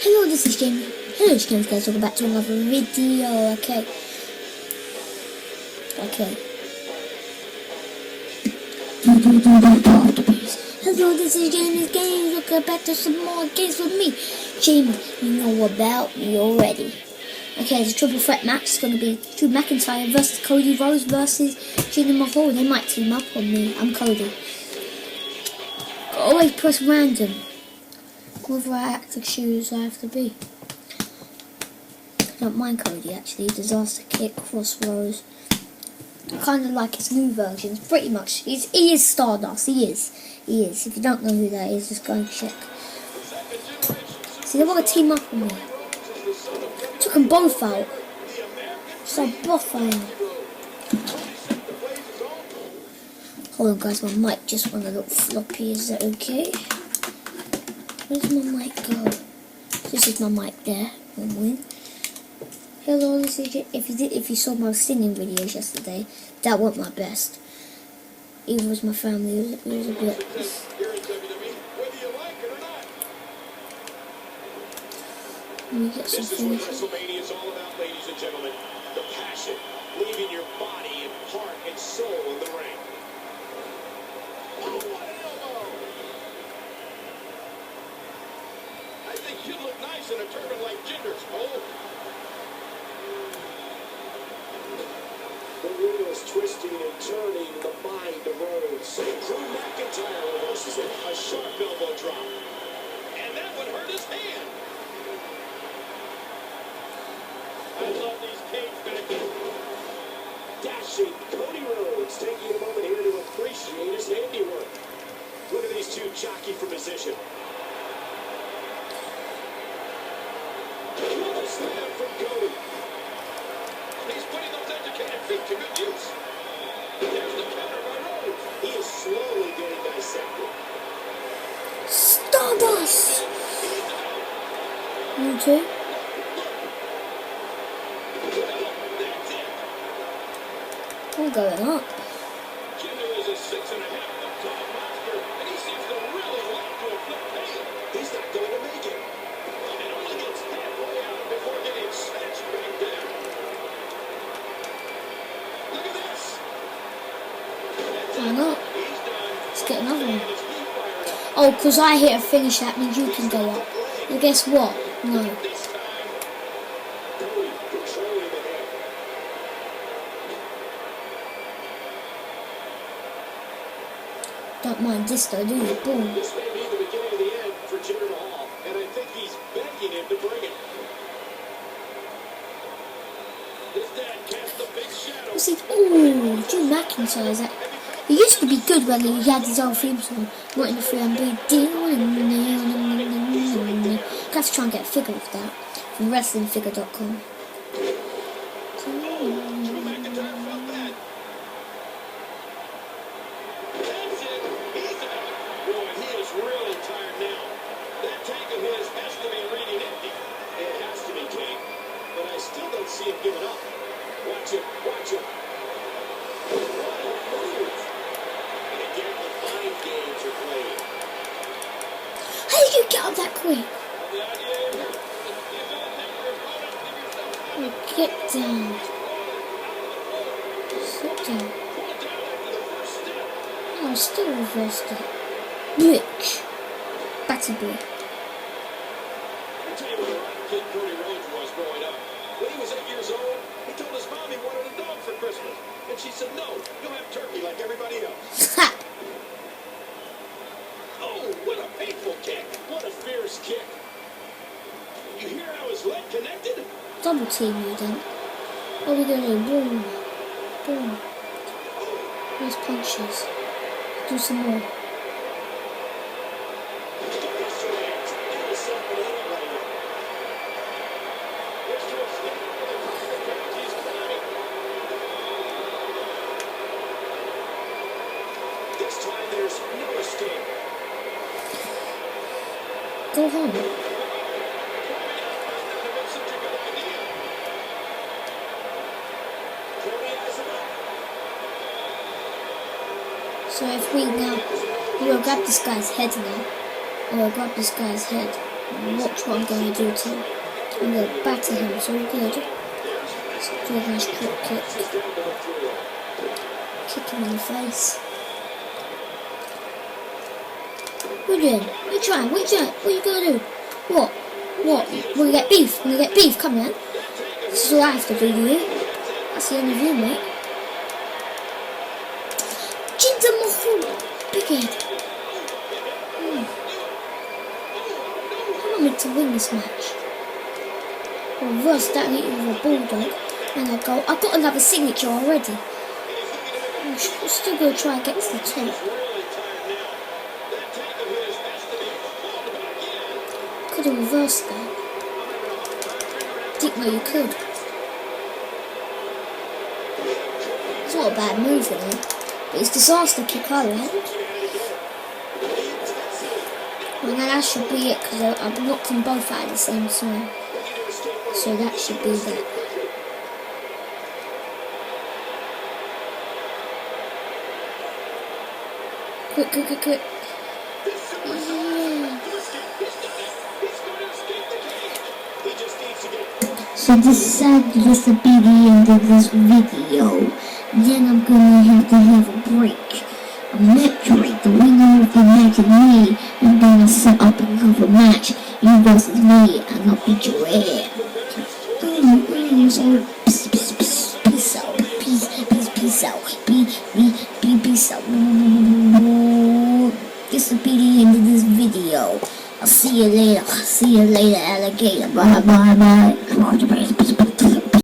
Hello, this is Jamie. Hello, James guys. Welcome back to another video. Okay. Hello, this is Jamie's Games. Welcome back to some more games with me, Jamie. You know about me already. Okay, it's a triple threat match. It's going to be Drew McIntyre versus Cody Rhodes versus Jinder Mahal. They might team up on me. I'm Cody. Always press random. Whether I act like shoes I have to be. I don't mind Cody actually. Disaster Kick, Crossroads. I kind of like his new versions. Pretty much. He is Stardust. He is. If you don't know who that is, just go and check. See, they want to team up with me. Took them both out. So both out. Hold on guys, my mic just went a little floppy. Is that okay? Where's my mic go? This is my mic there. One win. Hello, this is if you saw my singing videos yesterday, that wasn't my best. Even with my family, it was a bit. Let me get some finishes. WrestleMania is all about, ladies and gentlemen, the passion, leaving your body and heart and soul in the ring. Oh, what an elbow! I think you'd look nice in a turban like Jinder's, Cole. The wheel is twisting and turning the mind of Rhodes. Drew McIntyre reverses it. A sharp elbow drop. And that would hurt his hand. I love these cage matches. Dashing Cody Rhodes taking a moment here to appreciate his handiwork. Look at these two jockey for position. Another slam from Cody. He's putting those educated feet to good use. There's the counter by Rhodes. He is slowly getting dissected. Stardust! You too? I'm going up. Jinder is a 6.5-foot tall monster, and he seems to really like to inflict pain. He's not going to make it. And only gets halfway out before getting snatched back down. Look at this. Why not? He's done. Let's get another one. His feet fired up. Oh, because I hit a finish, that means you can go up. Well, guess what? No. This time, Cody controlling the head. Don't mind this though, do you? Boom. This may be the beginning of the end for Jinder Mahal, and I think he's begging him to bring it. His dad cast a big shadow. See, ooh, Drew McIntyre is that. He used to be good when he had his own theme song, not in the 3MB. I have to try and get a figure of that from WrestlingFigure.com. Drew McIntyre felt that. That's it. He's out. Boy, he is really tired now. That tank of his has to be reading empty. It has to be, King. But I still don't see him giving up. Watch him. Watch him. What a move. And again, the mind games are played. How did you get up that quick? The idea is you don't take your opponent, leave yourself Oh, get down. Sit down. pulled down after the first step. No, I still reversed it. Bitch. Batty boy. I'll tell you what a rotten kid Cody Rhodes was growing up. When he was 8 years old, he told his mom he wanted a dog for Christmas. And she said, no, you'll have turkey like everybody else. Ha! Oh, what a painful kick. What a fierce kick. You hear how his leg connected? Double team you then. What are we gonna do? Boom. Boom. Nice punches. Do some more. This time there's no escape. Go home. So if we now, we'll grab this guy's head now. Or grab this guy's head. Watch what I'm going to do to him. I'm going to batter him so good. Let's do a nice drop kick. Kick him in the face. What are you doing? What are you trying? What are you doing? What are you going to do? What? What? We're going to get beef. We're going to get beef. Come on. This is all I have to do to you. That's the end of you, mate. Jinder Mahal. Big head. I'm meant to win this match. I'll reverse that and hit you with a bulldog. And I'll go. I've got another signature already. I'm still going to try and get to the top. Could have reversed that. Didn't know you could. It's not a bad move, you know. But it's disaster kick I like. Well, now that should be it because I've knocked them both out at the same time. So that should be that. Quick, quick, quick, quick. Yeah. So sadly this will be the end of this video. Then I'm gonna have to have a break. Metroid, the winner of the match is me. I'm gonna set up another match. You versus me, and I'll beat your ass. So peace out. Peace out. Peace out. This will be the end of this video. I'll see you later. alligator. Bye.